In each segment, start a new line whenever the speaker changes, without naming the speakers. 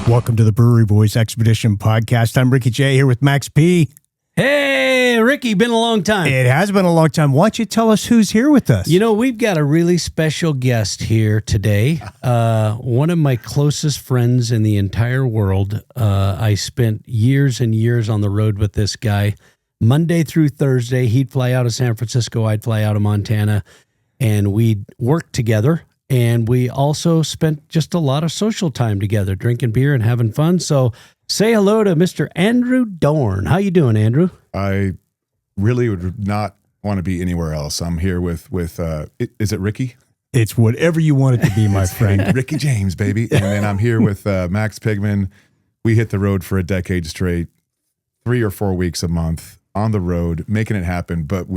Welcome to the Brewery Boys Expedition Podcast. I'm Ricky J here with Max P.
Hey, Ricky, been a long time.
It has been a long time. Why don't you tell us who's here with us?
You know, we've got a really special guest here today. One of my closest friends in the entire world. I spent years and years on the road with this guy. Monday through Thursday, he'd fly out of San Francisco, I'd fly out of Montana, and we'd work together. And we also spent just a lot of social time together, drinking beer and having fun. So say hello to Mr. Andrew Dorn. How you doing, Andrew?
I really would not want to be anywhere else. I'm here with is it Ricky?
It's whatever you want it to be, my friend.
Ricky James, baby. And then I'm here with Max Pigman. We hit the road for a decade straight, 3 or 4 weeks a month on the road, making it happen. But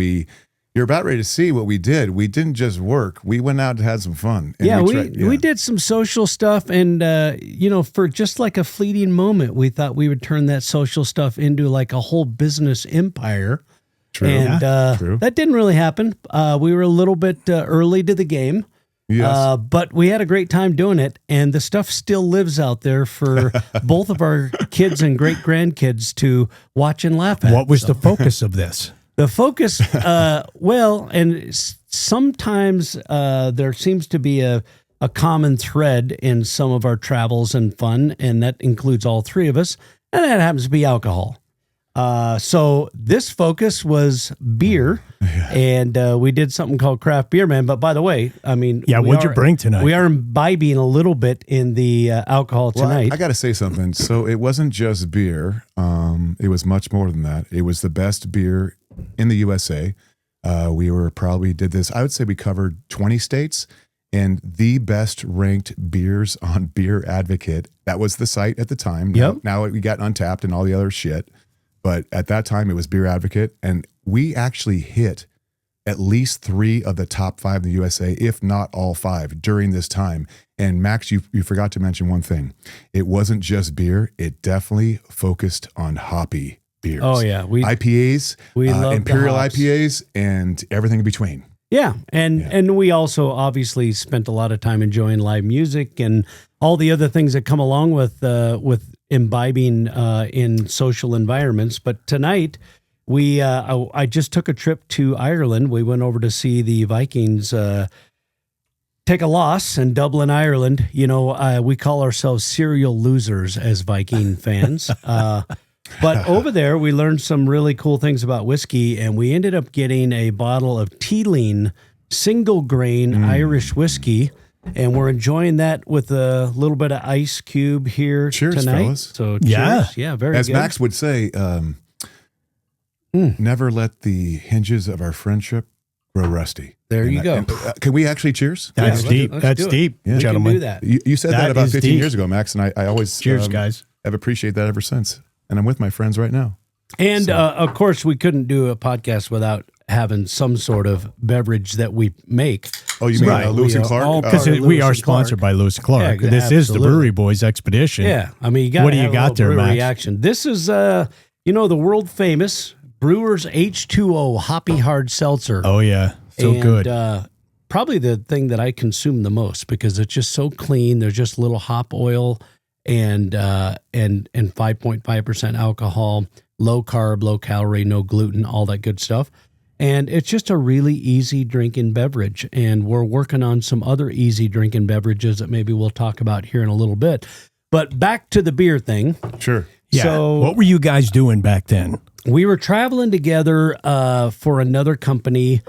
you're about ready to see what we did. We didn't just work. We went out and had some fun. And
we did some social stuff. And, for just like a fleeting moment, we thought we would turn that social stuff into like a whole business empire.
True.
And
True.
That didn't really happen. We were a little bit early to the game.
Yes.
But we had a great time doing it. And the stuff still lives out there for both of our kids and great grandkids to watch and laugh at.
What was the focus of this?
The focus, sometimes there seems to be a common thread in some of our travels and fun, and that includes all three of us, and that happens to be alcohol. So this focus was beer, and we did something called Craft Beer Man. But by the way, I mean...
Yeah, what'd you bring tonight?
We are imbibing a little bit in the alcohol tonight.
Well, I got to say something. So it wasn't just beer. It was much more than that. It was the best beer in the USA. I would say we covered 20 states, and the best ranked beers on Beer Advocate. That was the site at the time. Now we got Untapped and all the other shit. But at that time it was Beer Advocate, and we actually hit at least 3 of the top 5 in the USA, if not all 5 during this time. And Max, you forgot to mention one thing. It wasn't just beer. It definitely focused on hoppy beers.
Oh yeah,
IPAs,
we love
Imperial IPAs, and everything in between.
Yeah, and we also obviously spent a lot of time enjoying live music and all the other things that come along with imbibing in social environments. But tonight, I just took a trip to Ireland. We went over to see the Vikings take a loss in Dublin, Ireland. You know, we call ourselves serial losers as Viking fans. But over there, we learned some really cool things about whiskey, and we ended up getting a bottle of Teeling single grain Irish whiskey, and we're enjoying that with a little bit of ice cube here tonight.
Fellas.
So cheers. Yeah, very
As
good.
Max would say, never let the hinges of our friendship grow rusty.
There you go.
Can we actually cheers?
That's deep. That's deep,
Yeah.
gentlemen.
We can do that.
You said that about 15
deep.
years ago, Max, and I always
Cheers, guys.
I've appreciated that ever since. And I'm with my friends right now.
And of course, we couldn't do a podcast without having some sort of beverage that we make.
Oh, you mean Lewis and Clark?
Because we are sponsored by Lewis and Clark.
Yeah,
this is the
absolutely.
Brewery Boys Expedition.
Yeah, I mean, you got
What do you got there,
brewery
Max?
action. This is, the world famous Brewers H2O Hoppy Hard Seltzer.
Oh, yeah. So
and,
good.
Probably the thing that I consume the most because it's just so clean. There's just little hop oil and 5.5% alcohol, low carb, low calorie, no gluten, all that good stuff. And it's just a really easy drinking beverage. And we're working on some other easy drinking beverages that maybe we'll talk about here in a little bit. But back to the beer thing.
Sure.
Yeah.
So
what were you guys doing back then?
we were traveling together for another company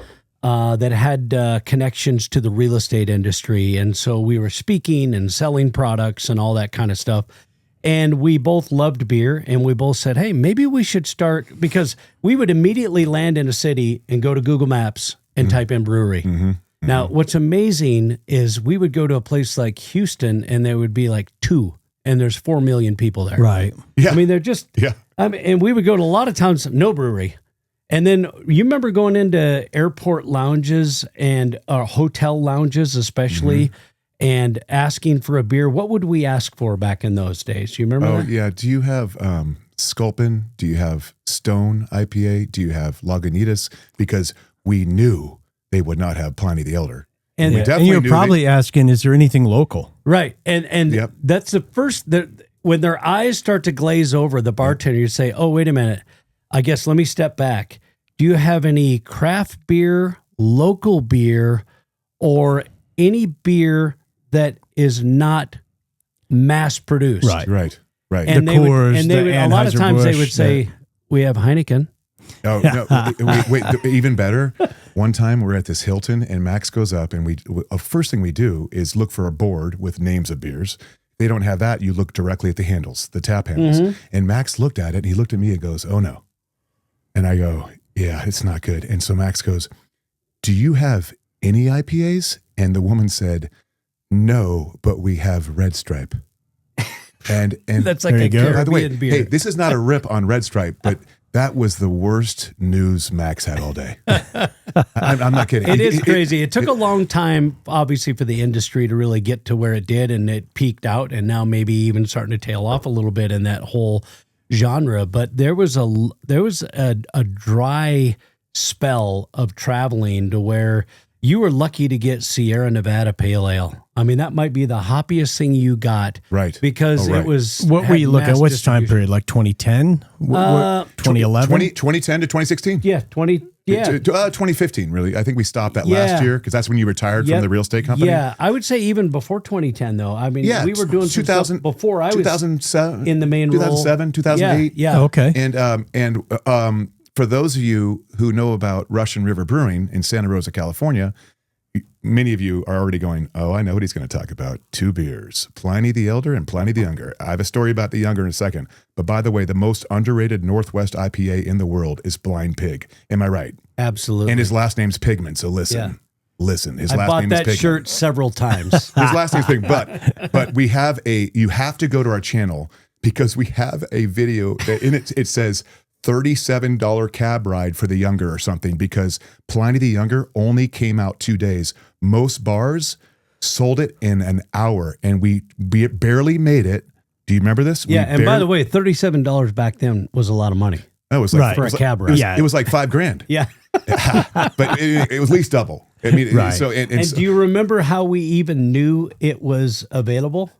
that had connections to the real estate industry. And so we were speaking and selling products and all that kind of stuff. And we both loved beer, and we both said, hey, maybe we should start, because we would immediately land in a city and go to Google Maps and type in brewery. Now, what's amazing is we would go to a place like Houston, and there would be like 2, and there's 4 million people there.
Right.
Yeah.
I mean, they're just, I mean, and we would go to a lot of towns, no brewery. And then you remember going into airport lounges and hotel lounges, especially, and asking for a beer. What would we ask for back in those days? You remember that?
Yeah. Do you have Sculpin? Do you have Stone IPA? Do you have Lagunitas? Because we knew they would not have Pliny the Elder.
And,
we definitely
you're
knew
probably asking, is there anything local?
right. And
Yep.
that's the first, when their eyes start to glaze over, the bartender, you say, oh, wait a minute. I guess let me step back. Do you have any craft beer, local beer, or any beer that is not mass produced?
Right.
And
The
they would,
Coors,
and they would, a lot of times they would say, we have Heineken.
Oh, no, wait, even better. One time we're at this Hilton and Max goes up and first thing we do is look for a board with names of beers. They don't have that. You look directly at the handles, the tap handles.
Mm-hmm.
And Max looked at it and he looked at me and goes, oh no. And I go, yeah, it's not good. And so Max goes, do you have any IPAs? And the woman said, no, but we have Red Stripe. And
That's like
There
a
you go.
by the way,
Caribbean beer.
hey, this is not a rip on Red Stripe, but that was the worst news Max had all day. I'm not kidding.
It is crazy. It took a long time, obviously, for the industry to really get to where it did, and it peaked out, and now maybe even starting to tail off a little bit in that whole genre. But there was a dry spell of traveling to where you were lucky to get Sierra Nevada Pale Ale. I mean, that might be the hoppiest thing you got,
Right.
Because
Oh, right.
it was.
What were
had
you looking at?
mass
What's time
distribution.
period? Like 2010? 2011?
2010 to 2016.
Yeah, 20. Yeah.
2015, really. I think we stopped that last
Yeah.
year because that's when you retired from
Yep.
the real estate company.
Yeah, I would say even before 2010, though. I mean,
Yeah,
we were doing some
2000
stuff before I was
2007,
in the main role.
2007, 2008.
Yeah.
Okay.
And for those of you who know about Russian River Brewing in Santa Rosa, California, many of you are already going, oh, I know what he's going to talk about. Two beers, Pliny the Elder and Pliny the Younger. I have a story about the Younger in a second. But by the way, the most underrated Northwest IPA in the world is Blind Pig. Am I right?
Absolutely.
And his last name's Pigman. So listen.
Yeah.
Listen, his
I
last
bought
name
that
is Pigman.
shirt several times.
His last name's Pigman. But we have you have to go to our channel because we have a video that in it says $37 cab ride for the Younger or something because Pliny the Younger only came out 2 days. Most bars sold it in an hour and we barely made it. Do you remember this?
Yeah, and by the way, $37 back then was a lot of money
that was like,
Right.
for a cab ride.
Yeah.
it was like $5,000.
Yeah.
But it was at least double. I mean,
Right.
so
And
so,
do you remember how we even knew it was available?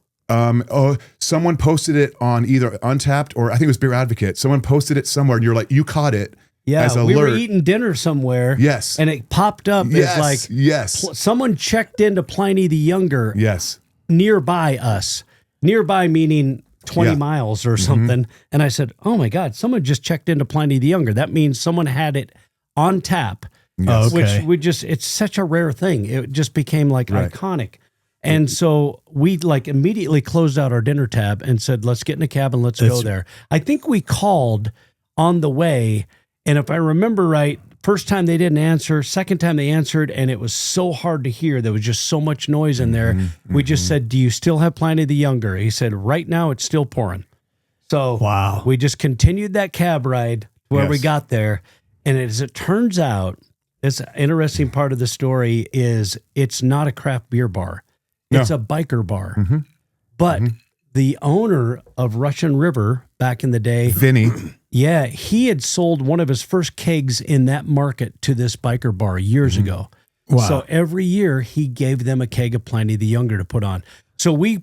someone posted it on either Untapped or I think it was Beer Advocate. Someone posted it somewhere, and you're like, you caught it.
Yeah,
as
we were
alert.
eating dinner somewhere.
Yes.
And it popped up
Yes.
as like
yes.
someone checked into Pliny the Younger
Yes.
nearby us. Nearby meaning 20
Yeah.
miles or something. And I said, oh my God, someone just checked into Pliny the Younger. That means someone had it on tap.
Oh, okay.
Which we just, it's such a rare thing. It just became like
Right.
iconic. And so we like immediately closed out our dinner tab and said, let's get in a cab and let's go there. I think we called on the way. And if I remember right, first time they didn't answer, second time they answered, and it was so hard to hear. There was just so much noise in there. We just said, do you still have Pliny the Younger? He said, right now it's still pouring. So
Wow.
we just continued that cab ride to where we
Yes.
got there. And as it turns out, this interesting part of the story is it's not a craft beer bar. It's a biker bar. But the owner of Russian River back in the day,
Vinny.
yeah, he had sold one of his first kegs in that market to this biker bar years ago.
Wow.
So every year he gave them a keg of Pliny the Younger to put on. So we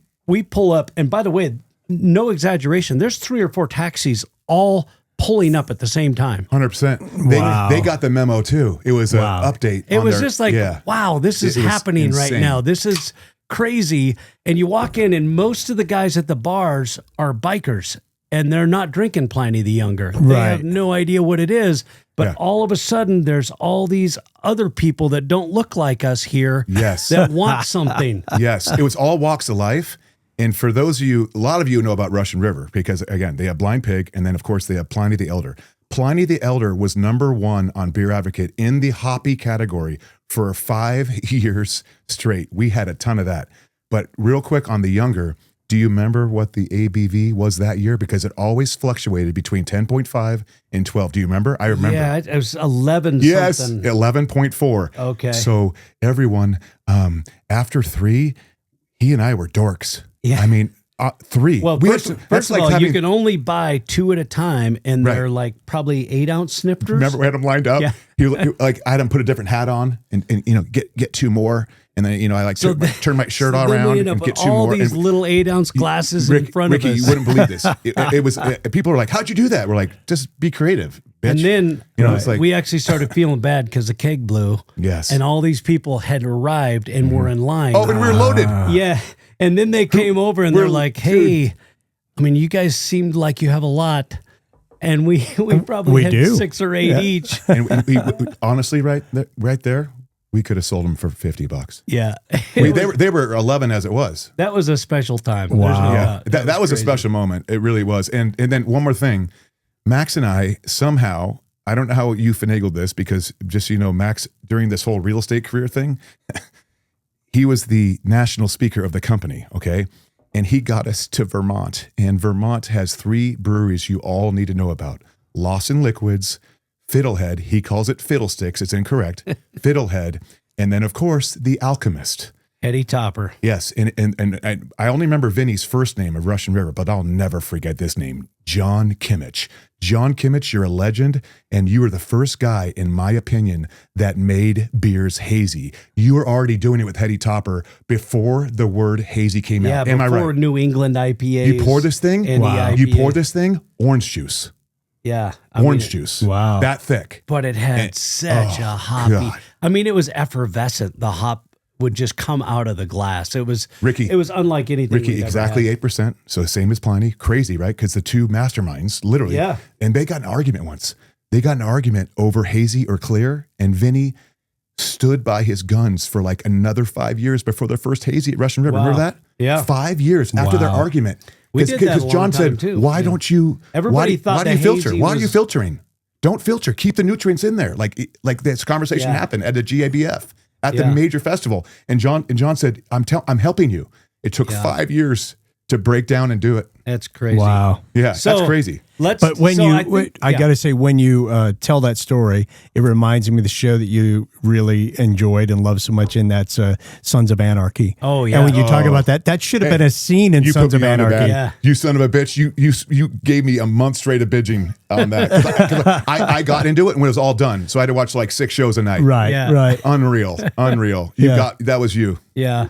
pull up, and by the way, no exaggeration, there's 3 or 4 taxis all pulling up at the same time.
100%.
Wow.
They got the memo too. It was an update.
It
on
was
their-
just like,
yeah.
wow, this is
It was
happening right
insane.
now. This is crazy. And you walk in, and most of the guys at the bars are bikers, and they're not drinking Pliny the Younger. They
Right.
have no idea what it is. But
Yeah.
all of a sudden, there's all these other people that don't look like us here
Yes.
that want something.
Yes, it was all walks of life. And for those of you, a lot of you know about Russian River because, again, they have Blind Pig, and then, of course, they have Pliny the Elder. Pliny the Elder was #1 on Beer Advocate in the hoppy category for 5 years straight. We had a ton of that. But real quick on the Younger, do you remember what the ABV was that year? Because it always fluctuated between 10.5 and 12. Do you remember? I remember.
Yeah, it was 11
Yes,
something.
11.4.
Okay.
So everyone, after 3, he and I were dorks.
Yeah.
I mean, 3.
Well, first of all, you can only buy 2 at a time, and they're like probably 8-ounce snifters.
Remember, we had them lined up.
Yeah.
He like I had him put a different hat on, and get 2 more, and then I like turn my shirt all around and get 2
all
more.
These little 8-ounce glasses in front
Ricky,
of us.
you wouldn't believe this. It was people were like, "How'd you do that?" We're like, "Just be creative." Bitch.
And then
it's like
we actually started feeling bad because the keg blew.
Yes.
And all these people had arrived and were in line.
Oh, and we were loaded.
Yeah. And then they came over and they're like, "Hey, I mean, you guys seemed like you have a lot." And we probably had 6 or 8 each.
And we honestly, right there, we could have sold them for $50.
Yeah.
They were 11 as it was.
That was a special time.
Wow.
Yeah, that was a special moment. It really was. And then one more thing, Max and I somehow, I don't know how you finagled this, because just so you know, Max, during this whole real estate career thing, he was the national speaker of the company, okay? And he got us to Vermont. And Vermont has 3 breweries you all need to know about. Lawson Liquids, Fiddlehead, he calls it Fiddlesticks, it's incorrect, Fiddlehead, and then, of course, The Alchemist.
Eddie Topper.
Yes, and I only remember Vinny's first name of Russian River, but I'll never forget this name, John Kimmich. John Kimmich, you're a legend, and you were the first guy, in my opinion, that made beers hazy. You were already doing it with Eddie Topper before the word hazy came out. Am I right?
Before New England IPAs.
You pour this thing, you pour this thing, orange juice.
Yeah.
Orange juice.
Wow.
That thick.
But it had such a hoppy.
God.
I mean, it was effervescent. The hop would just come out of the glass. It was
Ricky.
It was unlike anything.
Ricky, exactly 8%. So same as Pliny. Crazy, right? Because the 2 masterminds, literally.
Yeah.
And they got an argument once. They got an argument over hazy or clear, and Vinny stood by his guns for like another 5 years before their first hazy at Russian River.
Wow.
Remember that?
Yeah.
5 years after their argument.
We did that a long
John
time
said,
too.
"Why don't you?
Everybody thought
why do
that
you filter?
hazy
Why are you
was-
filtering? Don't filter. Keep the nutrients in there." Like this conversation happened at the GABF at the major festival, and John said, "I'm helping you." It took 5 years to break down and do it.
That's crazy.
Wow.
Yeah,
So,
that's crazy.
But when I got to say, when you tell that story, it reminds me of the show that you really enjoyed and loved so much, and that's Sons of Anarchy.
Oh, yeah.
And when you talk about that should have been a scene in
You
Sons
put
of
me on to
Anarchy.
that.
Yeah.
You son of a bitch. You gave me a month straight of binging on that. 'Cause I got into it when it was all done. So I had to watch like 6 shows a night.
Right,
Yeah.
right.
Unreal. That was you.
Yeah.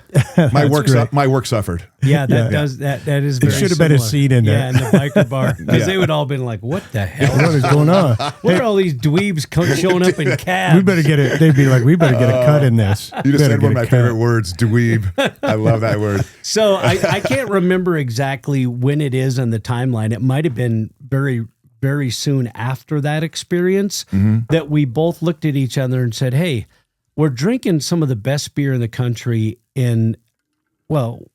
My
great.
my work suffered.
Yeah, that is very
should have been a
similar.
scene in there.
Yeah, in the biker bar. Because
Yeah.
they would all been like, "What the hell?
What is going on?
What are all these dweebs showing up in cabs?"
We better get it. They'd be like, we better get a cut in this.
You just
Better
said one of
get
my
a cut.
favorite words, dweeb. I love that word.
So I can't remember exactly when it is on the timeline. It might have been very, very soon after that experience that we both looked at each other and said, "Hey, we're drinking some of the best beer in the country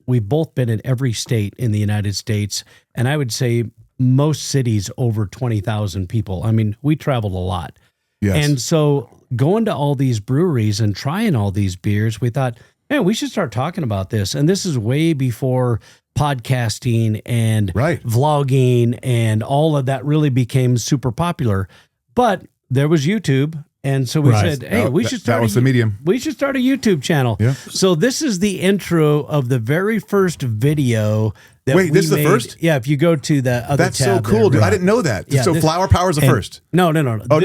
we've both been in every state in the United States, and I would say most cities over 20,000 people. I mean, we traveled a lot."
Yes.
And so going to all these breweries and trying all these beers, we thought, man, we should start talking about this. And this is way before podcasting and vlogging and all of that really became super popular. But there was YouTube. And so we said, hey, we should start.
That was the medium.
We should start a YouTube channel.
Yeah.
So this is the intro of the very first video that
Wait,
we
this is the
made.
first?
Yeah, if you go to the other
That's so
tab
cool,
there.
dude. I didn't know that.
Yeah,
So
this-
Flower Power is the first.
No.
Oh,
This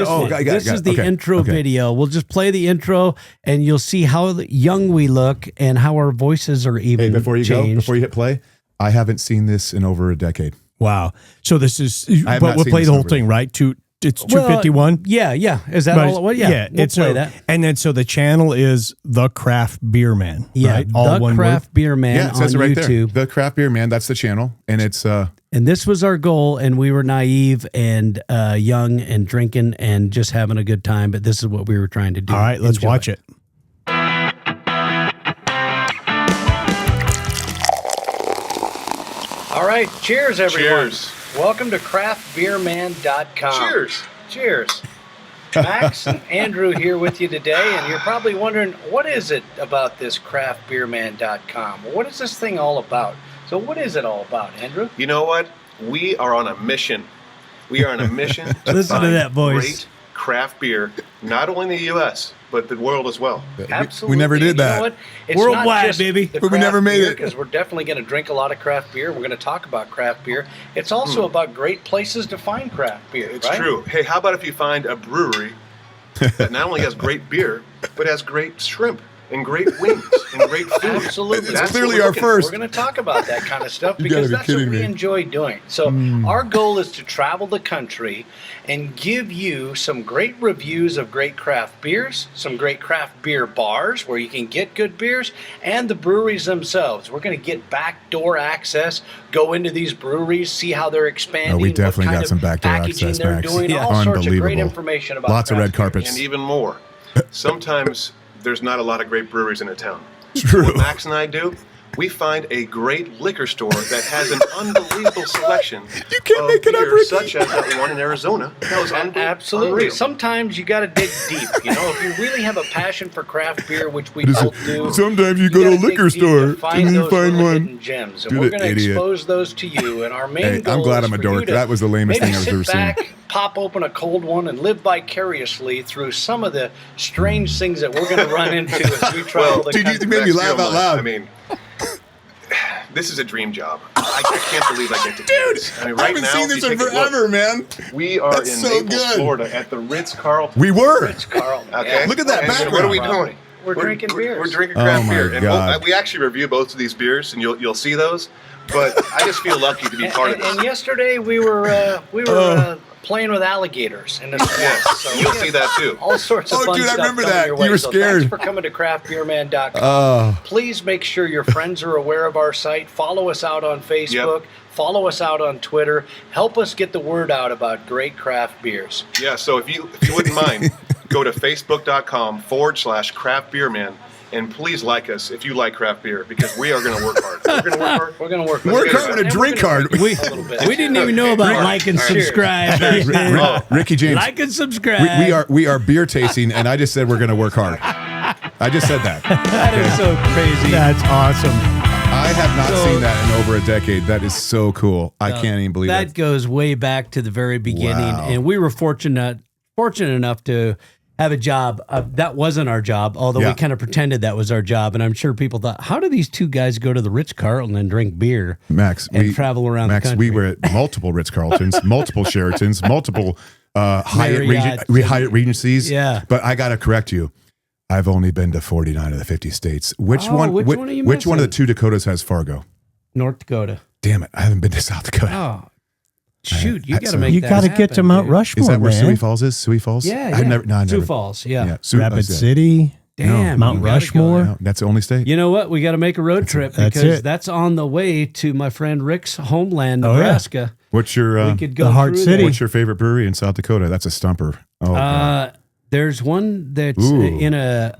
no,
one.
got it,
This
got it.
is the
Okay,
intro
okay.
video. We'll just play the intro, and you'll see how young we look and how our voices are even
Hey, before you
changed.
before you hit play, I haven't seen this in over a decade.
Wow. So this is,
have
but
not
we'll
seen
play
this
the whole
over.
thing, right? It's
Well,
251.
Yeah. Is that all? Well, yeah. We'll
it's
play that.
And then so the channel is The Craft Beer Man.
Yeah,
right? All
the
one
Craft Beer Man
Yeah, it says
on
it right
YouTube.
there. The Craft Beer Man, that's the channel. And it's
And this was our goal, and we were naive and young and drinking and just having a good time. But this is what we were trying to do.
All right, let's
Enjoy.
watch it.
All right, cheers, everyone.
Cheers.
Welcome to craftbeerman.com.
Cheers.
Cheers. Max and Andrew here with you today, and you're probably wondering, what is it about this craftbeerman.com? What is this thing all about? So what is it all about, Andrew?
You know what? We are on a mission. We are on a mission to
Listen to
find
that voice.
great craft beer, not only in the U.S., but the world as well.
Absolutely.
We never did that.
You know what? It's
Worldwide,
not just
baby.
But we never made it.
Because we're definitely going to drink a lot of craft beer. We're going to talk about craft beer. It's also about great places to find craft beer.
It's
right?
true. Hey, how about if you find a brewery that not only has great beer, but has great shrimp and great wings and great food?
Absolutely.
It's clearly our first.
We're going to talk about that kind of stuff
You
because
gotta be
that's what
kidding
we
me.
enjoy doing. So our goal is to travel the country and give you some great reviews of great craft beers, some great craft beer bars where you can get good beers, and the breweries themselves. We're going to get backdoor access, go into these breweries, see how they're expanding.
Oh, we
what
definitely
kind
got
of
some backdoor
packaging
access,
they're
Max.
doing,
Yeah.
all sorts of great
Unbelievable.
information about
Lots of
craft
red
beer.
carpets.
And even more, sometimes there's not a lot of great breweries in a town.
True.
What Max and I do, we find a great liquor store that has an unbelievable selection
You can't
of
make it up,
beers,
Ricky.
such as that one in Arizona. That was
Absolutely.
unreal.
Sometimes you got to dig deep. You know, if you really have a passion for craft beer, which we both do.
Sometimes you go to a
gotta dig
liquor
deep
store
to find
and you
those
find
little
one.
hidden gems, and
You're
we're
the
going to
idiot.
expose those to you. And our main
Hey,
goal
I'm glad
is
I'm a
for
dork.
you to
That was the lamest
maybe
thing I've
sit
ever seen.
back, pop open a cold one, and live vicariously through some of the strange things that we're going to run into as we travel the
dude, you
country.
made me
Max,
laugh
you're
out
mine.
loud.
I mean, this is a dream job. I can't believe I get to do this. I mean,
I
right
haven't
now,
seen
if
this
you
in
take a look,
forever, man.
we are
That's
in
so
Naples,
good.
Florida, at the Ritz-Carlton.
We were.
Carlton.
Okay.
Look at that
And so
background.
what are we doing?
We're drinking beers.
We're drinking
Oh
craft
my
beer, and
God.
we actually review both of these beers, and you'll see those. But I just feel lucky to be part of
And,
this.
and yesterday we were playing with alligators in the swamp.
Yes,
So
you'll
we
see
have
that too.
All sorts of
Oh,
fun
dude, I
stuff
remember
coming
that.
your
You
way.
were
So
scared.
thanks for coming to craftbeerman.com.
Oh.
Please make sure your friends are aware of our site. Follow us out on Facebook. Follow us out on Twitter. Help us get the word out about great craft beers.
Yeah, so if you wouldn't mind, go to facebook.com/craftbeerman, and please like us if you like craft beer, because we are going to work hard. We're going to work hard.
We're going to work
Work
get it
hard
done.
and a drink hard.
a little bit.
We didn't even know about like and subscribe back then.
Ricky James.
Like and subscribe.
We are beer tasting, and I just said we're going to work hard. I just said that.
That is so crazy.
That's awesome.
I have not
So-
seen that in over a decade. That is so cool. I can't even believe
that
that.
goes way back to the very beginning,
Wow.
and we were fortunate enough to have a job. That wasn't our job, although
Yeah.
we kind of pretended that was our job. And I'm sure people thought, how do these two guys go to the Ritz-Carlton and drink beer
Max,
and travel around
Max,
the country?
we were at multiple Ritz-Carltons, multiple Sheratons, multiple Hyatt
Marriott.
Regencies.
Yeah.
But I got to correct you. I've only been to 49 of the 50 states. Which
Oh,
one?
which one are you
which one of the
missing?
two Dakotas has Fargo?
North Dakota.
Damn it! I haven't been to South Dakota.
Oh, shoot! You got to
so-
make
You
that
got to
happen,
get to Mount
dude.
Rushmore,
Is that where
man.
Sioux Falls is? Sioux Falls?
Yeah,
I've
yeah.
never. No, I
Sioux
never.
Falls. Yeah.
Yeah. Sioux,
Rapid
that's it.
City,
Damn.
Mount
you gotta go
Rushmore.
there.
No, that's the only state.
You know what? We got to make a road trip
That's
because
it.
that's on the way to my friend Rick's homeland,
Oh, yeah.
Nebraska.
What's your
We could go
the Heart
through
City.
there.
What's your favorite brewery in South Dakota? That's a stumper. Oh, God.
There's one that's
Ooh.
in an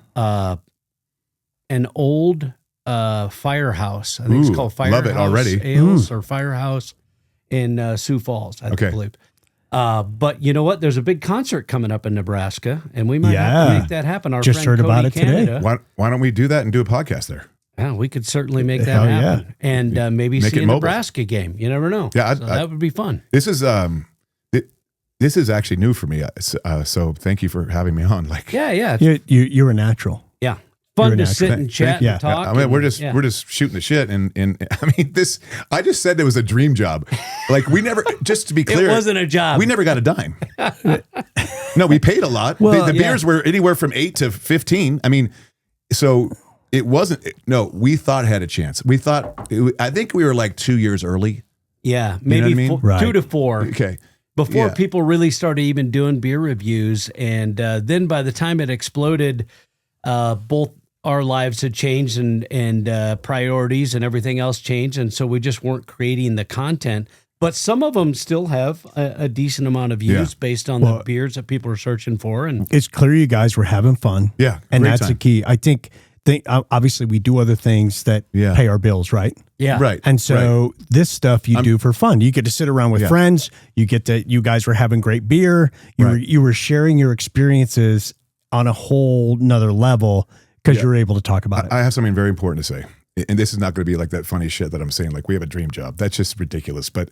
old firehouse. I think
Ooh,
it's called Firehouse
love it already.
Ales or Firehouse in Sioux Falls, I
Okay.
believe. But you know what? There's a big concert coming up in Nebraska, and we might have to
Yeah.
make that happen. Our
Just
friend
heard about
Cody
it today.
Canada,
Why don't we do that and do a podcast there?
Yeah, we could certainly make that
Hell yeah.
happen, and maybe
Make
see
it
a
mobile.
Nebraska game. You never know.
Yeah,
So that would be fun.
This is this is actually new for me. So thank you for having me on. Like,
Yeah, yeah,
You're a natural.
yeah. Fun
You're
to
an
sit
expert.
and chat
Yeah.
and talk.
I mean,
and-
we're just
yeah.
we're just shooting the shit, and I mean this. I just said it was a dream job. Like we never. Just to be clear,
It wasn't a job.
We never got a dime. No, we paid a lot.
Well,
the
yeah.
beers were anywhere from 8 to 15. I mean, so it wasn't. No, we thought it had a chance. We thought. I think we were like 2 years early.
Yeah,
know
maybe
what I mean?
Right.
2 to 4
Okay.
before
Yeah.
people really started even doing beer reviews. And then by the time it exploded, both our lives had changed and priorities and everything else changed. And so we just weren't creating the content. But some of them still have a decent amount of views
Yeah.
based on the beers that people are searching for. And
It's clear you guys were having fun.
Yeah,
And
great
that's the
time.
key. I think obviously we do other things that
Yeah.
pay our bills, right?
yeah,
Right.
And so this stuff you do for fun. You get to sit around with
Yeah.
friends. You guys were having great beer. You were sharing your experiences on a whole nother level because you were able to talk about it.
I have something very important to say, and this is not going to be like that funny shit that I'm saying. Like we have a dream job. That's just ridiculous. But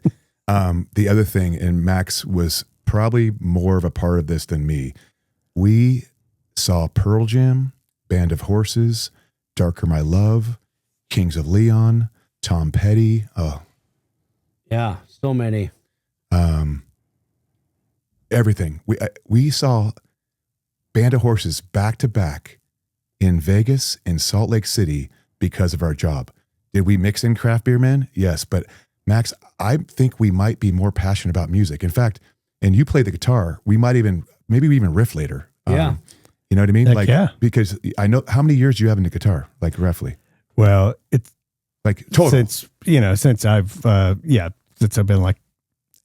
the other thing, and Max was probably more of a part of this than me. We saw Pearl Jam, Band of Horses, Darker My Love, Kings of Leon, Tom Petty. Oh,
yeah, so many.
Everything. We saw Band of Horses back to back in Vegas and Salt Lake City because of our job. Did we mix in craft beer, man? Yes, but Max, I think we might be more passionate about music. In fact, and you play the guitar, maybe we even riff later.
Yeah.
You know what I mean?
Heck yeah.
Because I know, how many years do you have in the guitar? Like roughly?
Well, it's
like total.
Since I've been like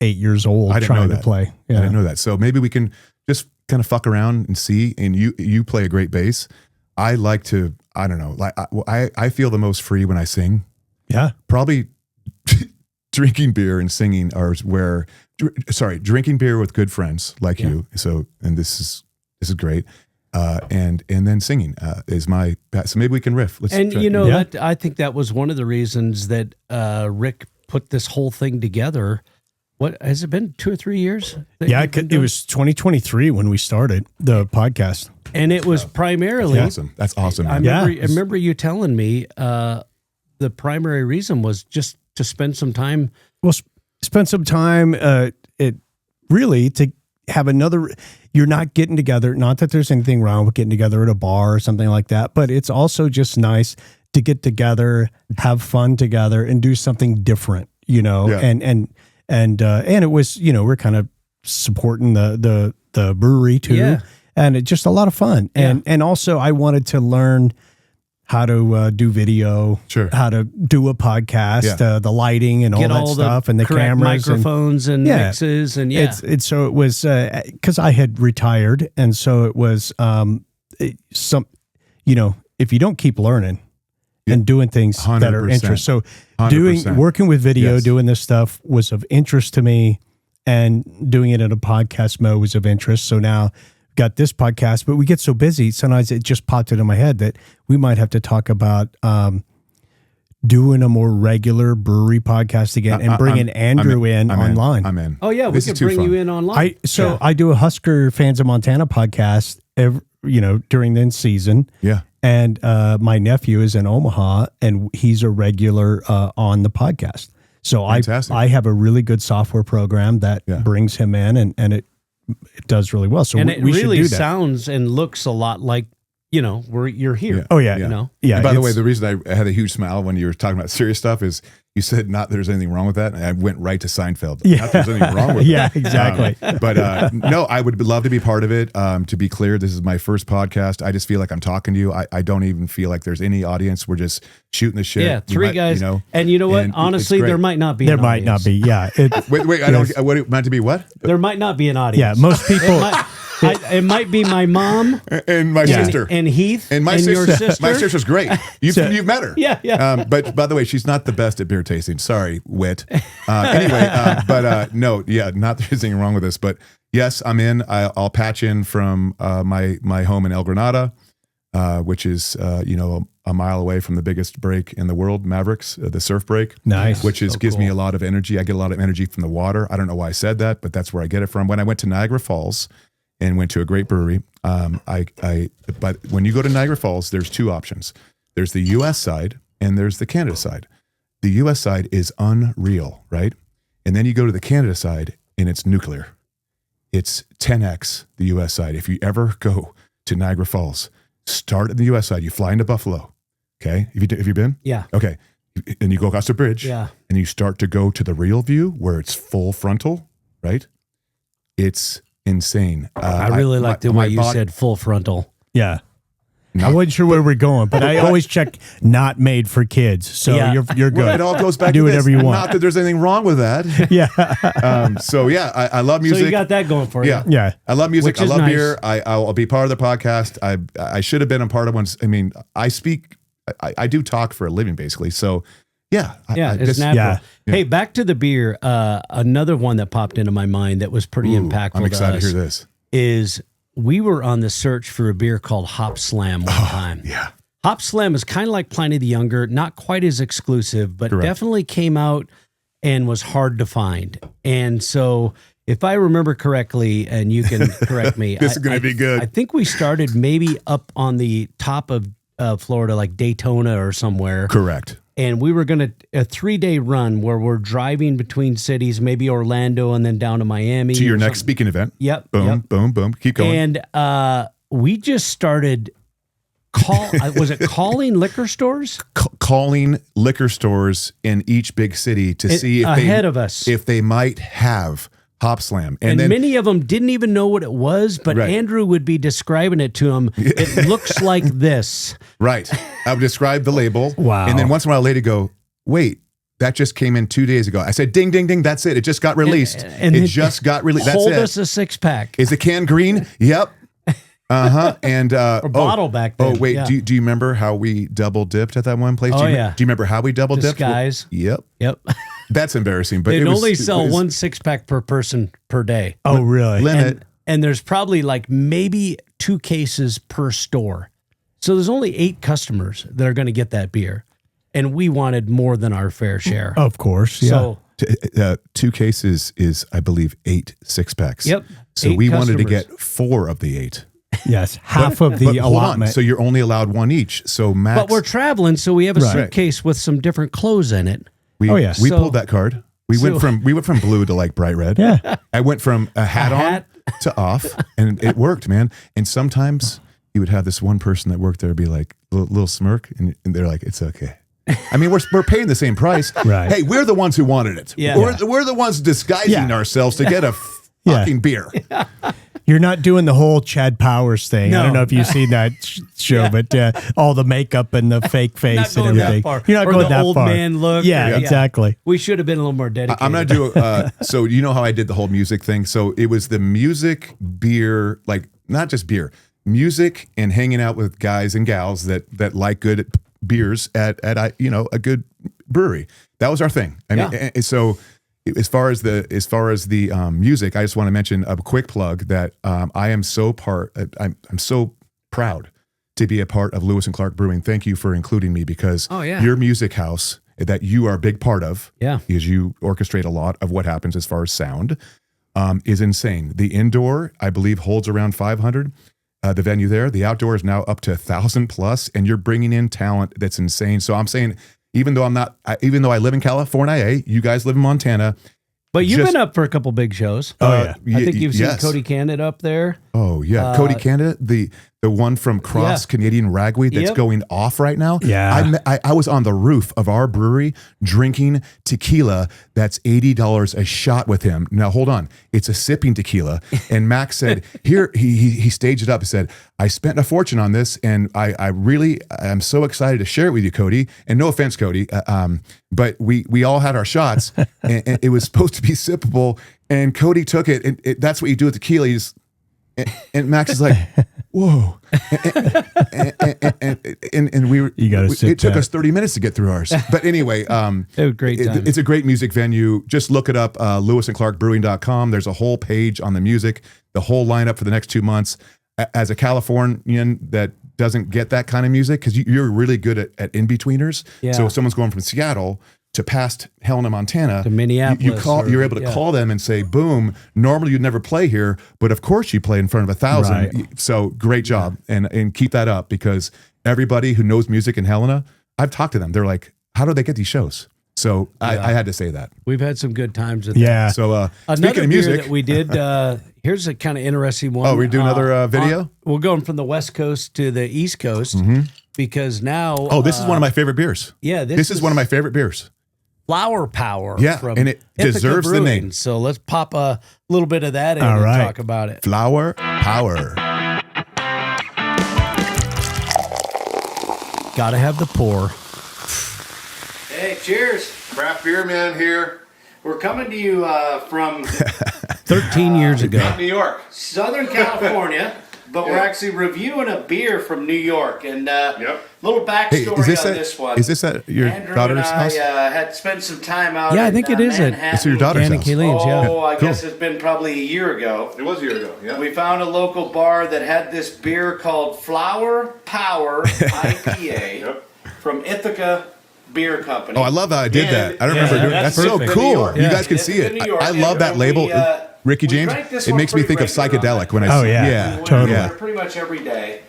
8 years old trying to play. Yeah.
I didn't know that. So maybe we can just kind of fuck around and see. And you play a great bass. I like to, I don't know, like I feel the most free when I sing.
Yeah.
Probably drinking beer and singing drinking beer with good friends like you. So, and this is great. And then singing is my, so maybe we can riff.
That I think that was one of the reasons that Rick put this whole thing together. What has it been, 2 or 3 years?
It was 2023 when we started the podcast,
and it was primarily
awesome. That's awesome.
I remember you telling me the primary reason was just to spend some time.
Well, spend some time. It really to have another. You're not getting together. Not that there's anything wrong with getting together at a bar or something like that, but it's also just nice to get together, have fun together, and do something different. And it was, we're kind of supporting the brewery too, and it's just a lot of fun. And also I wanted to learn how to do video, how to do a podcast, the lighting and all that stuff, and the cameras,
microphones and mixes, and
so it was because I had retired, and so it was if you don't keep learning. And doing things 100%. That are interest. So 100%. Working with video, doing this stuff was of interest to me, and doing it in a podcast mode was of interest. So now got this podcast, but we get so busy. Sometimes it just popped into my head that we might have to talk about doing a more regular brewery podcast again and bringing Andrew in online.
I'm in.
Oh yeah, we could bring you in online.
I do a Husker Fans of Montana podcast during the season.
Yeah.
And my nephew is in Omaha, and he's a regular on the podcast. So I have a really good software program that brings him in, and it does really well. So
and
we
really
should do that.
Sounds and looks a lot like you're here.
Yeah.
Oh yeah,
And by the way, the reason I had a huge smile when you were talking about serious stuff is you said not there's anything wrong with that, and I went right to Seinfeld.
Yeah.
Not there's anything wrong with it.
Yeah, exactly.
But no, I would love to be part of it. To be clear, this is my first podcast. I just feel like I'm talking to you. I don't even feel like there's any audience. We're just shooting the shit.
Yeah, three guys. And you know what? Honestly, there might not be.
There might not be. Yeah.
Wait. I don't. What it meant to be? What?
There might not be an audience.
Yeah, most people.
It might be my mom
and my sister
and Heath
and my
your sister.
My sister's great. You've met her.
Yeah.
But by the way, she's not the best at beer tasting. Sorry, Wit. Not there's anything wrong with this. But yes, I'm in. I'll patch in from my home in El Granada, which is a mile away from the biggest break in the world, Mavericks, the surf break.
Nice.
Which gives me a lot of energy. I get a lot of energy from the water. I don't know why I said that, but that's where I get it from. When I went to Niagara Falls and went to a great brewery, but when you go to Niagara Falls, there's two options. There's the U.S. side and there's the Canada side. The U.S. side is unreal, right? And then you go to the Canada side and it's nuclear. It's 10x the U.S. side. If you ever go to Niagara Falls, start at the U.S. side. You fly into Buffalo. Okay. Have you been?
Yeah.
Okay. And you go across the bridge.
Yeah.
And you start to go to the real view where it's full frontal, right? It's insane.
I really like the way you said full frontal.
Yeah. I wasn't sure where we're going, but I always check not made for kids. So you're good.
Well, it all goes back
do
to
whatever
this.
you want.
Not that there's anything wrong with that.
Yeah.
I love music.
So you got that going for you.
Yeah.
I love music.
Which
I
is
love
nice.
beer. I'll be part of the podcast. I should have been a part of one. I mean, I speak. I do talk for a living, basically. So
it's natural.
Yeah.
Hey, back to the beer. Another one that popped into my mind that was pretty impactful.
I'm excited to hear this.
Is we were on the search for a beer called Hop Slam one time.
Yeah.
Hop Slam is kind of like Pliny the Younger, not quite as exclusive, but definitely came out and was hard to find. And so if I remember correctly, and you can correct me,
This is going to be good.
I think we started maybe up on the top of Florida, like Daytona or somewhere.
Correct.
And we were going to a 3-day run where we're driving between cities, maybe Orlando and then down to Miami.
To your next speaking event.
Yep.
Boom,
yep.
boom, boom. Keep going.
And we just started was it calling liquor stores?
Calling liquor stores in each big city to see if
ahead of us,
if they might have Hop Slam.
And
then
many of them didn't even know what it was, but
Right.
Andrew would be describing it to them. It looks like this.
Right. I would describe the label.
Wow.
And then once in a while, lady go, wait, that just came in 2 days ago. I said, ding, ding, ding. That's it. It just got released.
And
it just got released. That's
hold
it.
us a 6-pack.
Is the can green? Yep. And
Or bottle back then.
Oh wait,
Yeah.
do you remember how we double dipped at that one place?
Oh,
do you,
yeah.
Do you remember how we double dipped?
Disguise.
Yep.
Yep.
That's embarrassing. But
They'd
it was,
only sell
it was
one 6-pack per person per day.
Oh, really?
limit.
And there's probably like maybe 2 cases per store. So there's only 8 customers that are going to get that beer. And we wanted more than our fair share.
Of course. Yeah.
So
2 cases is, I believe, 8 6-packs.
Yep.
So
8
we wanted to
customers.
get 4 of the 8.
yes. Half of
But
the
hold on.
allotment.
So you're only allowed 1 each. So max.
but we're traveling, so we have a
Right.
suitcase with some different clothes in it.
we,
Oh, yeah.
we
So-
pulled that card. We went from blue to like bright red.
Yeah.
I went from a hat on to off, and it worked, man. And sometimes you would have this one person that worked there be like little smirk, and they're like, "It's okay." I mean, we're paying the same price.
Right.
Hey, we're the ones who wanted it.
Yeah.
We're the ones disguising
Yeah.
ourselves to get a
Yeah.
fucking beer.
You're not doing the whole Chad Powers thing. I
No.
don't know if you've seen that show, but all the makeup and the fake face and
going that
everything.
far.
You're not
Or
going
the
that
old
far.
man look.
Yeah,
Yeah.
exactly.
We should have been a little more dedicated.
I'm gonna do. So you know how I did the whole music thing. So it was the music, beer, like not just beer, music, and hanging out with guys and gals that like good beers at a good brewery. That was our thing. I mean,
Yeah.
and so as far as the music, I just want to mention a quick plug that I am so I'm so proud to be a part of Lewis and Clark Brewing. Thank you for including me because
Oh, yeah.
your music house that you are a big part of,
Yeah.
because you orchestrate a lot of what happens as far as sound, is insane. The indoor, I believe, holds around 500. The venue there, the outdoor is now up to 1,000 plus, and you're bringing in talent that's insane. So I'm saying, even though I live in California, you guys live in Montana.
But you've
just-
been up for a couple big shows.
Oh, yeah.
I think you've seen
yes.
Cody Candid up there.
Oh yeah, Cody Canada, the one from Cross
Yeah.
Canadian Ragweed that's
Yep.
going off right now.
Yeah.
I was on the roof of our brewery drinking tequila that's $80 a shot with him. Now hold on, it's a sipping tequila. And Max said, "Here," he staged it up. He said, "I spent a fortune on this, and I'm so excited to share it with you, Cody. And no offense, Cody, but we all had our shots, and it was supposed to be sippable. And Cody took it, and that's what you do with tequila. And Max is like, whoa. And we were,
You gotta sip
it took
that.
us 30 minutes to get through ours. But anyway,
They were great times.
it's a great music venue. Just look it up, lewisandclarkbrewing.com. There's a whole page on the music, the whole lineup for the next 2 months. As a Californian that doesn't get that kind of music, because you're really good at in-betweeners.
Yeah.
So if someone's going from Seattle to past Helena, Montana,
To Minneapolis
you're able to call them and say, boom, normally you'd never play here, but of course you play in front of 1,000.
Right.
So great job. And keep that up, because everybody who knows music in Helena, I've talked to them. They're like, how do they get these shows? So I had to say that.
We've had some good times with
Yeah.
So
Another
speaking of
beer
music,
that we did, here's a kind of interesting one.
Oh, we do another video?
We're going from the West Coast to the East Coast because now.
this is one of my favorite beers.
Yeah,
This is one of my favorite beers.
Flower Power.
Yeah,
from
and it
Ithaca
deserves the
Brewing.
name.
So let's pop a little bit of that in
All
and
right.
talk about it.
Flower Power.
Gotta have the pour.
Hey, cheers.
Craft beer man here.
We're coming to you from
13 years ago.
New York.
Southern California, but we're actually reviewing a beer from New York. And little
Hey,
backstory on this one.
is this at your
Andrew
daughter's
and I
house?
had spent some time out.
Yeah, I
in,
think it is at-
Manhattan.
It's at your daughter's
Anna
house.
Kaylene's, yeah.
Oh, I
Cool.
guess it's been probably a year ago.
It was a year ago. Yeah.
We found a local bar that had this beer called Flower Power IPA
Yep.
from Ithaca Beer Company.
Oh, I love how I did
And-
that. I don't remember doing
that's
that's so
perfect.
cool.
New York.
You
Yeah.
guys can see
Ithaca,
it.
New York.
I love that
And
label. Ricky
We
James,
drank this
it
one
makes me
pretty
think of
regular on
psychedelic
that
when I
Oh,
see
yeah.
yeah.
We
totally.
went pretty much every day.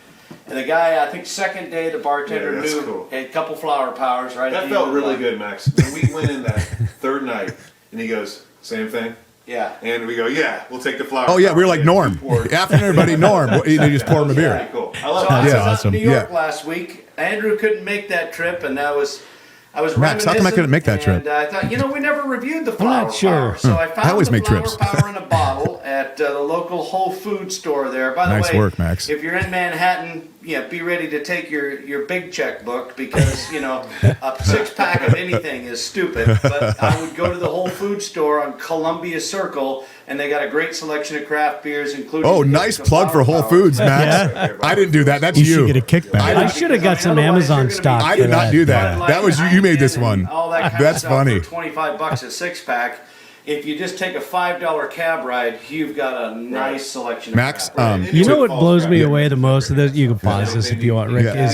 And the guy, I think second day, the bartender
Yeah, that's
knew
cool.
a couple flower powers, right?
That
at the
felt
end of
really
the-
good, Max. When we went in that third night, and he goes, same thing?
Yeah.
And we go, yeah, we'll take the flower.
Oh yeah, we were
power.
like
And
Norm.
we poured-
Afternoon, everybody, Norm. You just pour him a
Pretty
beer.
cool. I
So
love
I
that.
was
Yeah,
out
awesome.
in New York
Yeah.
last week. Andrew couldn't make that trip, and I was
Max, how come I
reminiscing,
couldn't make that trip?
And I thought, we never reviewed the flower
not sure.
power. So I found
I always
the
make
flower
trips.
power in a bottle at the local Whole Food store there. By the
Nice
way,
work, Max.
if you're in Manhattan, be ready to take your big checkbook because a 6-pack of anything is stupid. But I would go to the Whole Food store on Columbia Circle, and they got a great selection of craft beers, including.
Oh, nice
the
plug for
flower
Whole
power.
Foods, Max. I didn't do that. That's
You
you.
should get a kickback.
I should have got some
Otherwise,
Amazon
you're gonna be-
stock.
I did not do that.
Bud
That was you. You made this
Heineken
one.
and all that kind
That's
of stuff
funny.
For $25 a 6-pack. If you just take a $5 cab ride, you've got a nice selection of
Max,
craft beers.
You know what
Falls
blows
back.
me away the most of this? You can pause this if you want, Rick.
Yeah.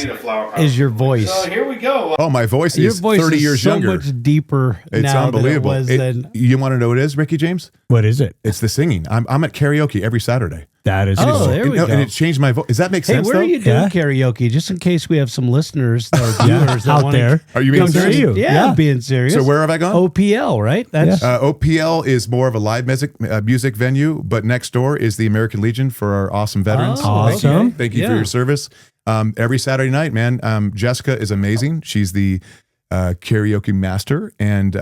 Is your voice?
So here we go.
Oh, my voice
Your
is
voice
30
is
years
so
younger.
much deeper
It's
now
unbelievable.
than it was then.
You want to know what it is, Ricky James?
What is it?
It's the singing. I'm at karaoke every Saturday.
That is.
Oh, there we go.
And it changed my voice. Does that make
Hey,
sense,
where
though?
are you doing
Yeah.
karaoke? Just in case we have some listeners or viewers that
out
wanna
there.
Are you being
come
serious?
see you. Yeah,
Yeah.
being serious.
So where have I gone?
OPL, right? That's
OPL is more of a live music venue, but next door is the American Legion for our awesome veterans.
Oh,
Awesome.
okay.
Thank you for
Yeah.
your service. Every Saturday night, man. Jessica is amazing. She's the karaoke master, and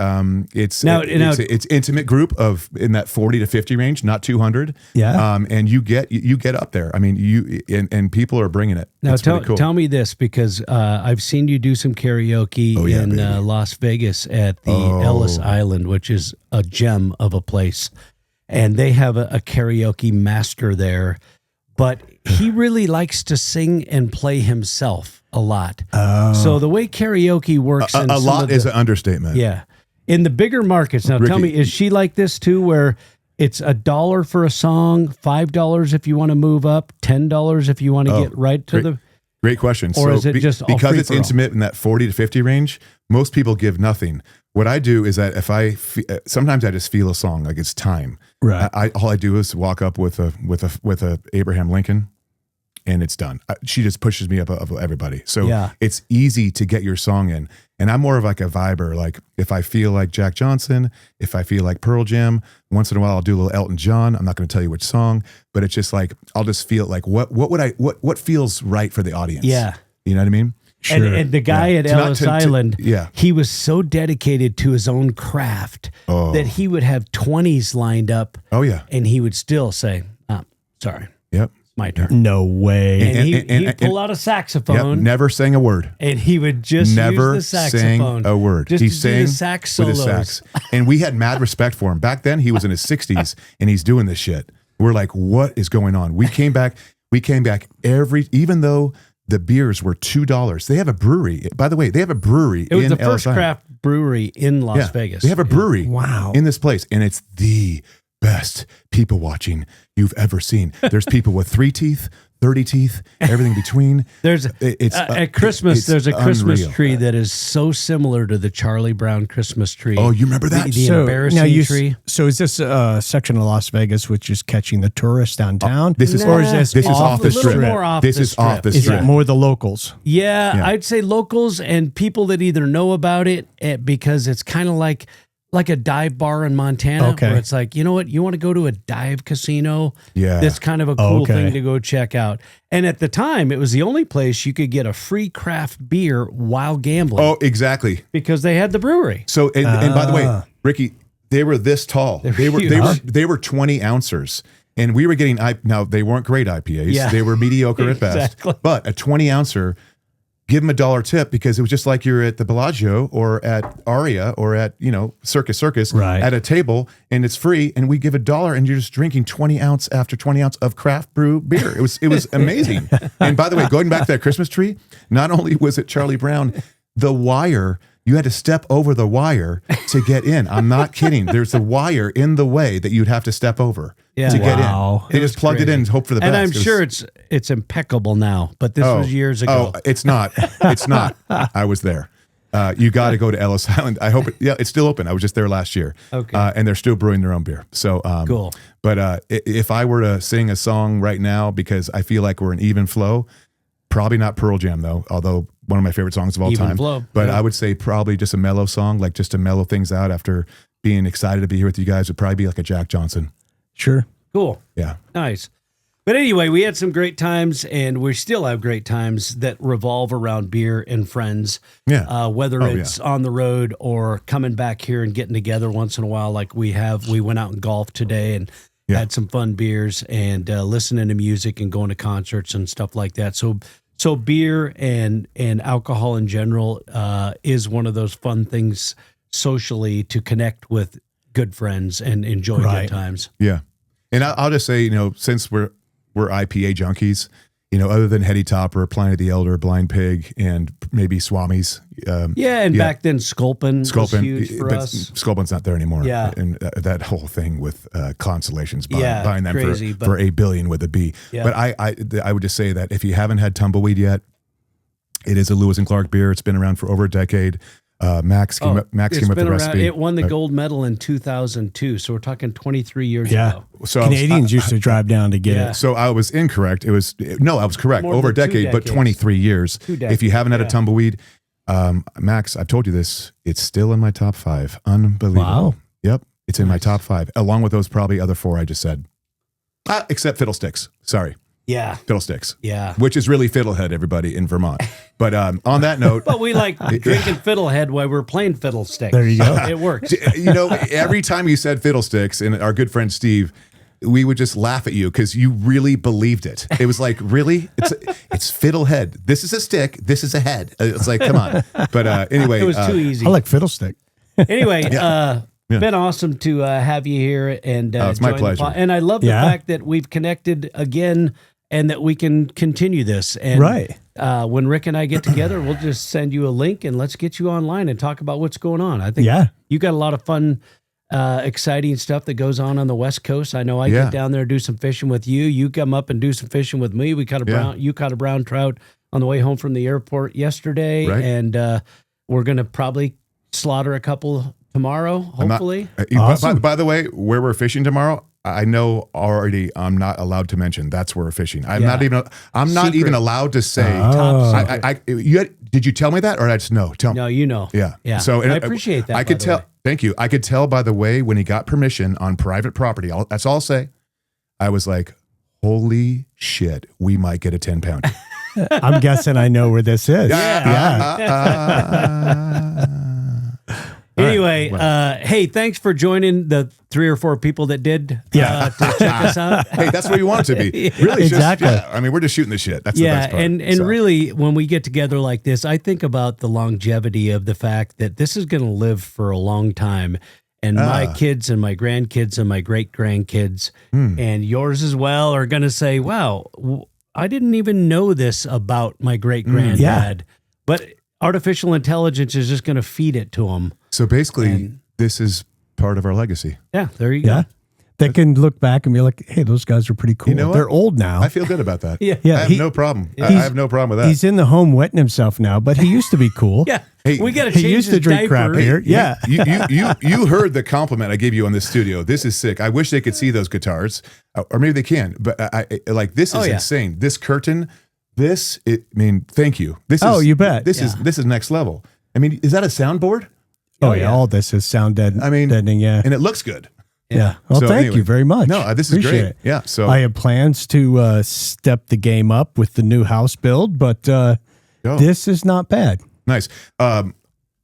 it's intimate group of in that 40 to 50 range, not 200.
Yeah.
And you get up there. I mean, and people are bringing it.
Now
It's pretty cool.
tell me this, because I've seen you do some karaoke in
baby.
Las Vegas at the Ellis Island, which is a gem of a place, and they have a karaoke master there, but he really likes to sing and play himself a lot. So the way karaoke works, in
a
some
lot
of
is
the-
an understatement.
yeah, in the bigger markets. Now, tell
Ricky.
me, is she like this too, where it's $1 for a song, $5 if you want to move up, $10 if you want to get right to the.
Great question.
Or is it just all
because
free
it's
for all?
intimate in that 40 to 50 range? Most people give nothing. What I do is that if sometimes I just feel a song like it's time.
Right.
All I do is walk up with a Abraham Lincoln, and it's done. She just pushes me up of everybody. So
Yeah.
it's easy to get your song in. And I'm more of like a viber. Like if I feel like Jack Johnson, if I feel like Pearl Jam, once in a while I'll do a little Elton John. I'm not going to tell you which song, but it's just like I'll just feel like what feels right for the audience.
Yeah.
You know what I mean?
And, and the guy at
To not-
Ellis
to-
Island,
yeah.
he was so dedicated to his own craft that he would have 20s lined up,
Oh yeah.
and he would still say, sorry,
Yep.
my turn.
No way.
And,
And-
he'd
and-
pull out a
Yep.
saxophone,
Never sang a word.
and he would just
Never
use the
sang
saxophone.
a word.
Just
He
to do
sang
the sax
with
solos.
his sax. And we had mad respect for him. Back then, he was in his 60s and he's doing this shit. We're like, what is going on? We came back even though the beers were $2. They have a brewery. By the way, they have a brewery
It was
in
the first
Ellis Island.
craft brewery in Las Vegas.
They have a brewery
Wow.
in this place, and it's the best people watching you've ever seen. There's people with 3 teeth, 30 teeth, everything between.
There's at Christmas.
it's
There's a Christmas
unreal.
tree that is so similar to the Charlie Brown Christmas tree.
Oh, you remember that?
The embarrassing tree.
So is this a section of Las Vegas which is catching the tourists downtown?
This is
or is this
off the
a little
strip.
more off
This
the
is off the
strip.
Is
strip.
it more the locals?
Yeah,
Yeah.
I'd say locals and people that either know about it because it's kind of like a dive bar in Montana,
Okay.
where it's like, you know what, you want to go to a dive casino?
Yeah.
That's kind of a cool
okay.
thing to go check out. And at the time, it was the only place you could get a free craft beer while gambling
Oh, exactly.
because they had the brewery.
So, and by the way, Ricky, they were this tall. They were 20 ounces. And we were getting, now they weren't great IPAs.
Yeah.
They were mediocre at
Exactly.
best. But a 20 ouncer, give them $1 tip because it was just like you're at the Bellagio or at Aria or at, Circus
Right.
at a table and it's free. And we give $1 and you're just drinking 20 ounce after 20 ounce of craft brew beer. It was amazing. And by the way, going back to that Christmas tree, not only was it Charlie Brown, the wire, you had to step over the wire to get in. I'm not kidding. There's a wire in the way that you'd have to step over
Yeah.
to get
Wow.
in. They just plugged it in and hope for the best.
And I'm
It was-
sure it's impeccable now, but this was years ago.
Oh, it's not. It's not. I was there. You got to go to Ellis Island. I hope it's still open. I was just there last year.
Okay.
And they're still brewing their own beer. So
Cool.
But if I were to sing a song right now, because I feel like we're an even flow, probably not Pearl Jam though, although one of my favorite songs of all
Even
time.
flow.
But
Yeah.
I would say probably just a mellow song, like just to mellow things out after being excited to be here with you guys, would probably be like a Jack Johnson.
Sure.
Cool.
Yeah.
Nice. But anyway, we had some great times, and we still have great times that revolve around beer and friends.
Yeah.
Whether
Oh,
it's on the road or coming back here and getting together once in a while, like we have. We went out and golfed today and had some fun beers and listening to music and going to concerts and stuff like that. So beer and alcohol in general is one of those fun things socially to connect with good friends and enjoy good times.
Yeah. And I'll just say, since we're IPA junkies, other than Heady Topper, Pliny the Elder, Blind Pig, and maybe Swami's.
Back then Sculpin was huge for
but
us.
Sculpin's not there anymore.
Yeah.
And that whole thing with Constellations,
Yeah,
buying them
crazy,
for $1 billion with a B.
Yeah.
But I would just say that if you haven't had Tumbleweed yet, it is a Lewis and Clark beer. It's been around for over a decade. Max came up with the recipe.
It won the gold medal in 2002, so we're talking 23 years
Yeah.
ago.
So
Canadians used to drive down to get
Yeah.
it.
So I was incorrect. I was correct.
More
Over a
than 2
decade, but
decades.
23 years.
2
If you haven't had
decades,
a Tumbleweed, Max, I've told you this. It's still in my top 5. Unbelievable.
Wow.
Yep. It's in my top 5, along with those probably other 4 I just said. Except Fiddlesticks. Sorry.
Yeah,
Fiddlesticks.
yeah.
Which is really Fiddlehead, everybody in Vermont. But on that note,
But we like drinking Fiddlehead while we're playing Fiddlesticks.
There you go.
It works.
every time you said Fiddlesticks, and our good friend Steve, we would just laugh at you because you really believed it. It was like, really? It's Fiddlehead. This is a stick. This is a head. It's like, come on. But anyway.
It was too easy.
I like Fiddlestick.
Anyway, been awesome to have you here and
it's my
join the
pleasure.
And I love the fact that we've connected again and that we can continue this. And when Rick and I get together, we'll just send you a link and let's get you online and talk about what's going on. I think you got a lot of fun, exciting stuff that goes on the West Coast. I know I get down there and do some fishing with you. You come up and do some fishing with me. We caught you caught a brown trout on the way home from the airport yesterday.
Right.
And we're going to probably slaughter a couple tomorrow, hopefully.
Awesome.
By the way, where we're fishing tomorrow, I know already. I'm not allowed to mention that's where we're fishing. I'm not even allowed to say. Did you tell me that, or I just know? Tell me.
No, you know.
Yeah. So
I appreciate that.
I could tell. Thank you. I could tell by the way when he got permission on private property. That's all I'll say. I was like, "Holy shit, we might get a 10-pound."
I'm guessing I know where this is.
Anyway, hey, thanks for joining the 3 or 4 people that did to check us out.
Hey, that's where you want it to be. Really,
Exactly.
I mean, we're just shooting the shit. That's the best part.
and really, when we get together like this, I think about the longevity of the fact that this is going to live for a long time. And my kids and my grandkids and my great grandkids and yours as well are going to say, wow, I didn't even know this about my great granddad. But artificial intelligence is just going to feed it to them.
So basically, this is part of our legacy.
Yeah, there you go.
Yeah. They can look back and be like, hey, those guys are pretty cool.
You know what?
They're old now.
I feel good about that.
Yeah.
I have no problem. I have no problem with that.
He's in the home wetting himself now, but he used to be cool.
Yeah.
Hey,
we got to
he
change
used to
his
drink crap
diaper.
beer. Yeah.
You heard the compliment I gave you on this studio. This is sick. I wish they could see those guitars, or maybe they can. But I like this is insane. This curtain, thank you. This is,
you bet.
This is next level. I mean, is that a soundboard?
Oh, yeah. All this is sound deadening. Yeah.
And it looks good.
Yeah. Well,
So
thank
anyway.
you very much.
No, this is
Appreciate
great.
it.
Yeah. So
I have plans to step the game up with the new house build, but this is not bad.
nice.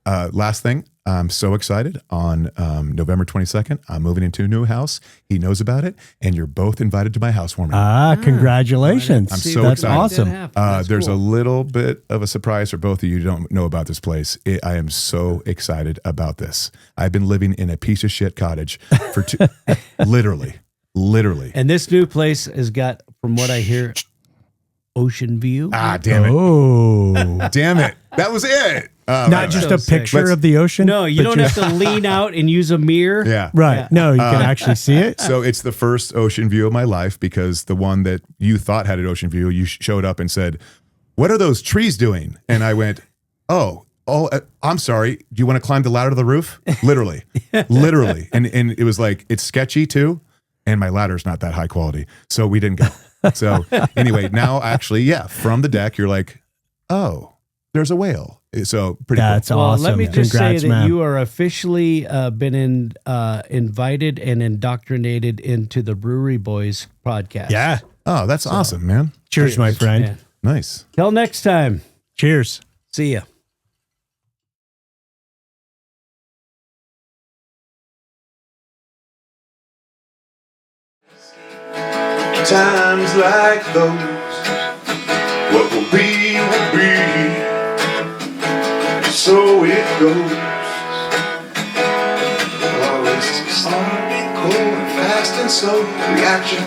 Last thing, I'm so excited. On November 22nd, I'm moving into a new house. He knows about it, and you're both invited to my housewarming.
Congratulations.
I'm so
That's
excited.
awesome.
There's a little bit of a surprise for both of you who don't know about this place. I am so excited about this. I've been living in a piece of shit cottage for literally.
And this new place has got, from what I hear, ocean view.
Damn it.
Oh.
Damn it. That was it.
Not just
So
a
sick.
picture of the ocean?
No, you don't have to lean out and use a mirror.
Yeah.
Right.
Yeah.
No, you can actually see it.
So it's the first ocean view of my life because the one that you thought had an ocean view, you showed up and said, "What are those trees doing?" And I went, "Oh, oh, I'm sorry. Do you want to climb the ladder to the roof? Literally, literally. And it was like, it's sketchy too. And my ladder's not that high quality. So we didn't go. So anyway, now actually, yeah, from the deck, you're like, oh, there's a whale. So pretty
That's
cool.
Well,
awesome.
let me just
Congrats,
say that
man.
you are officially been invited and indoctrinated into the Brewery Boys podcast.
Yeah.
Oh, that's awesome, man.
Cheers, my friend.
Yeah.
Nice.
Till next time.
Cheers.
See ya.
Times like those, what will be, so it goes. Always starting cold and fast and slow. Reaction,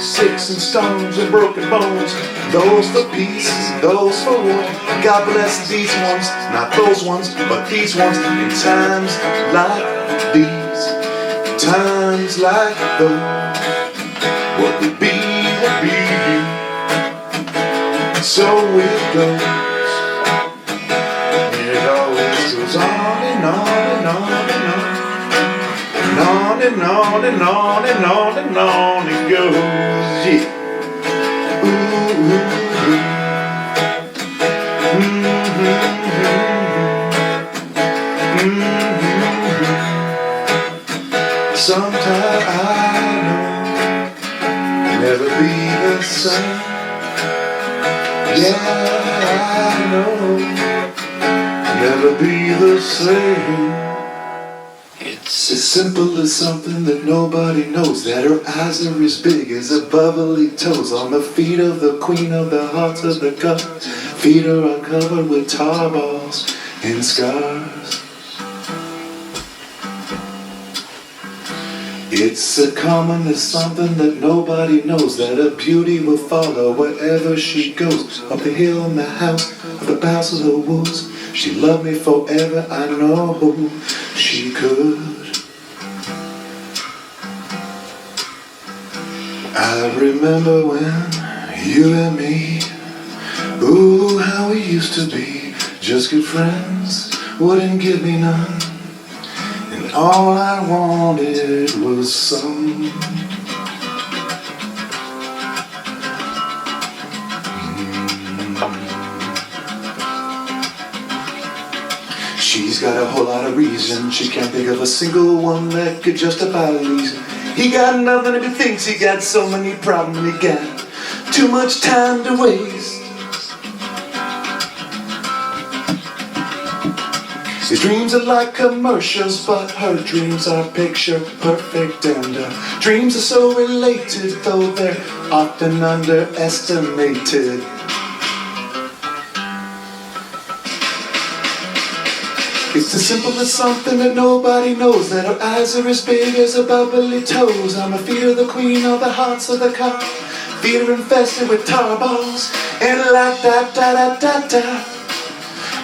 sticks and stones and broken bones. Those for peace, those for war. God bless these ones, not those ones, but these ones. In times like these, times like those. What would be, so it goes. It always goes on and on and on and on. And on and on and on and on and on it goes, yeah. Ooh, ooh, ooh. Sometimes I know never be the same. Yeah, I know never be the same. It's as simple as something that nobody knows, that her eyes are as big as her bubbly toes. On the feet of the queen of the hearts of the cup, feet are uncovered with tar balls and scars. It's a common as something that nobody knows, that her beauty will follow wherever she goes. Up the hill in the house, up the boughs of the woods. She loved me forever, I know she could. I remember when you and me, ooh, how we used to be. Just good friends, wouldn't give me none. And all I wanted was some. She's got a whole lot of reason. She can't think of a single one that could justify the reason. He got nothing if he thinks he got so many problems. He got too much time to waste. His dreams are like commercials, but her dreams are picture perfect. And her dreams are so related, though they're often underestimated. It's as simple as something that nobody knows, that her eyes are as big as her bubbly toes. On the feet of the queen of the hearts of the cup, feet are infested with tar balls. And la da da da da da,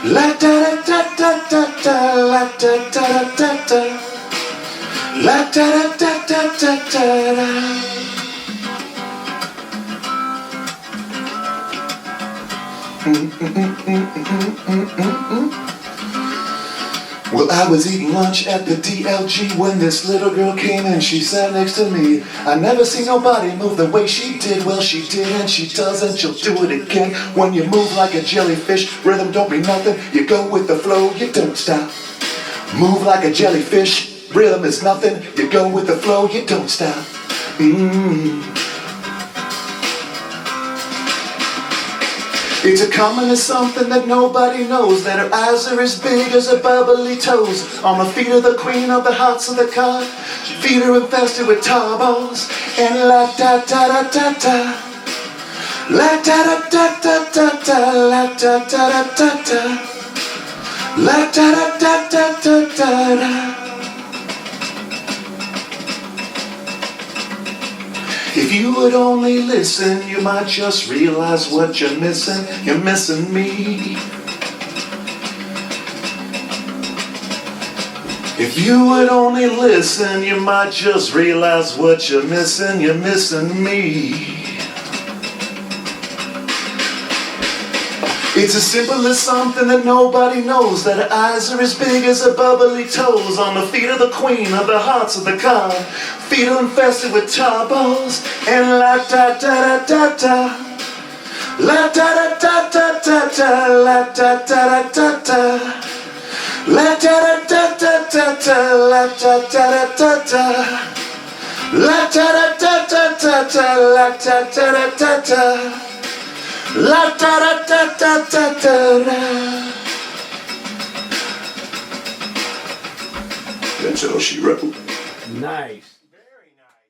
la da da da da da, la da da da da, la da da da da da da. Well, I was eating lunch at the DLG when this little girl came in. She sat next to me. I never seen nobody move the way she did. Well, she did and she does and she'll do it again. When you move like a jellyfish, rhythm don't mean nothing. You go with the flow, you don't stop. Move like a jellyfish, rhythm is nothing. You go with the flow, you don't stop. It's a common as something that nobody knows, that her eyes are as big as her bubbly toes. On the feet of the queen of the hearts of the car, feet are infested with tar balls. And la da da da da da, la da da da da da da, la da da da da da, la da da da da da da. If you would only listen, you might just realize what you're missing. You're missing me. If you would only listen, you might just realize what you're missing. You're missing me. It's as simple as something that nobody knows, that her eyes are as big as her bubbly toes. On the feet of the queen of the hearts of the car, feet are infested with tar balls. And la da da da da da, la da da da da da, la da da da da, la da da da da da, la da da da da, la da da da da da, la da da da da. La da da da da da da. That's all she wrote.
Nice.
Very nice.